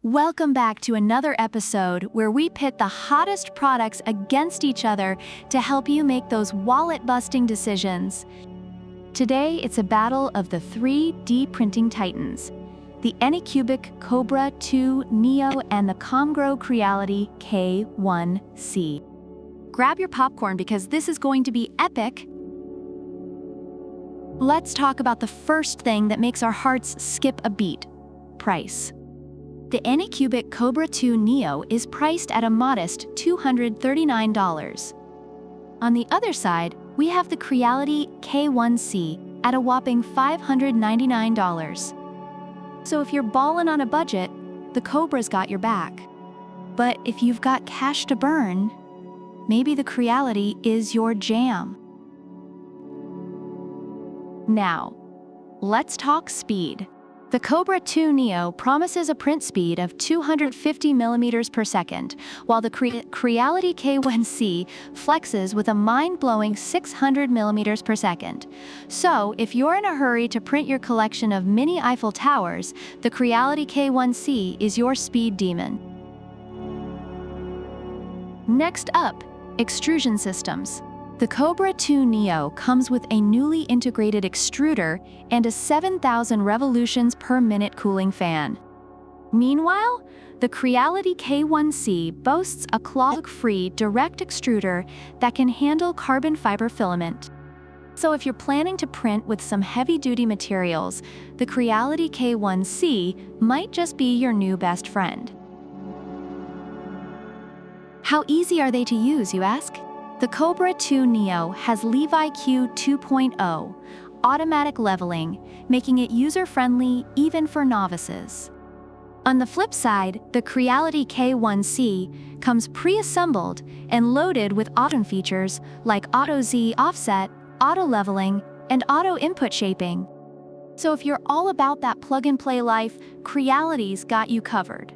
Welcome back to another episode where we pit the hottest products against each other to help you make those wallet-busting decisions. Today, it's a battle of the 3D printing titans, the Anycubic Kobra 2 Neo and the Creality K1C. Grab your popcorn because this is going to be epic. Let's talk about the first thing that makes our hearts skip a beat: price. The Anycubic Kobra 2 Neo is priced at a modest $239. On the other side, we have the Creality K1C at a whopping $599. So if you're ballin' on a budget, the Kobra's got your back. But if you've got cash to burn, maybe the Creality is your jam. Now, let's talk speed. The Kobra 2 Neo promises a print speed of 250 millimeters per second, while the Creality K1C flexes with a mind-blowing 600 millimeters per second. So, if you're in a hurry to print your collection of mini Eiffel Towers, the Creality K1C is your speed demon. Next up, extrusion systems. The Kobra 2 Neo comes with a newly integrated extruder and a 7,000 revolutions per minute cooling fan. Meanwhile, the Creality K1C boasts a clog-free direct extruder that can handle carbon fiber filament. So if you're planning to print with some heavy-duty materials, the Creality K1C might just be your new best friend. How easy are they to use, you ask? The Kobra 2 Neo has LeviQ 2.0 automatic leveling, making it user-friendly even for novices. On the flip side, the Creality K1C comes pre-assembled and loaded with auto features like Auto Z offset, auto leveling, and auto input shaping. So if you're all about that plug-and-play life, Creality's got you covered.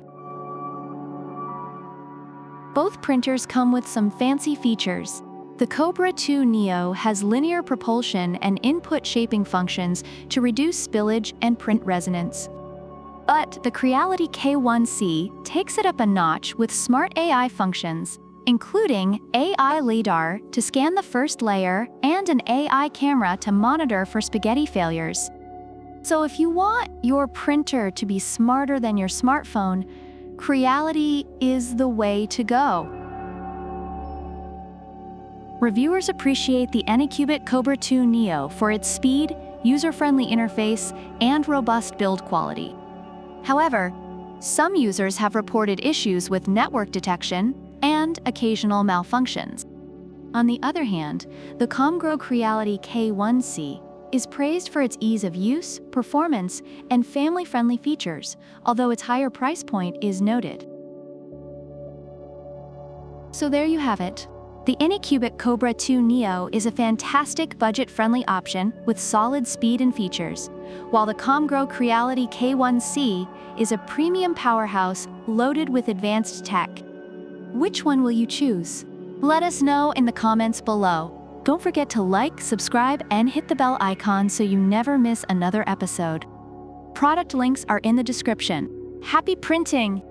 Both printers come with some fancy features. The Kobra 2 Neo has linear propulsion and input shaping functions to reduce spillage and print resonance. But the Creality K1C takes it up a notch with smart AI functions, including AI LiDAR to scan the first layer and an AI camera to monitor for spaghetti failures. So if you want your printer to be smarter than your smartphone, Creality is the way to go. Reviewers appreciate the Anycubic Kobra 2 Neo for its speed, user-friendly interface, and robust build quality. However, some users have reported issues with network detection and occasional malfunctions. On the other hand, the Creality K1C is praised for its ease of use, performance, and family-friendly features, although its higher price point is noted. So there you have it. The Anycubic Kobra 2 Neo is a fantastic budget-friendly option with solid speed and features, while the Creality K1C is a premium powerhouse loaded with advanced tech. Which one will you choose? Let us know in the comments below. Don't forget to like, subscribe, and hit the bell icon so you never miss another episode. Product links are in the description. Happy printing!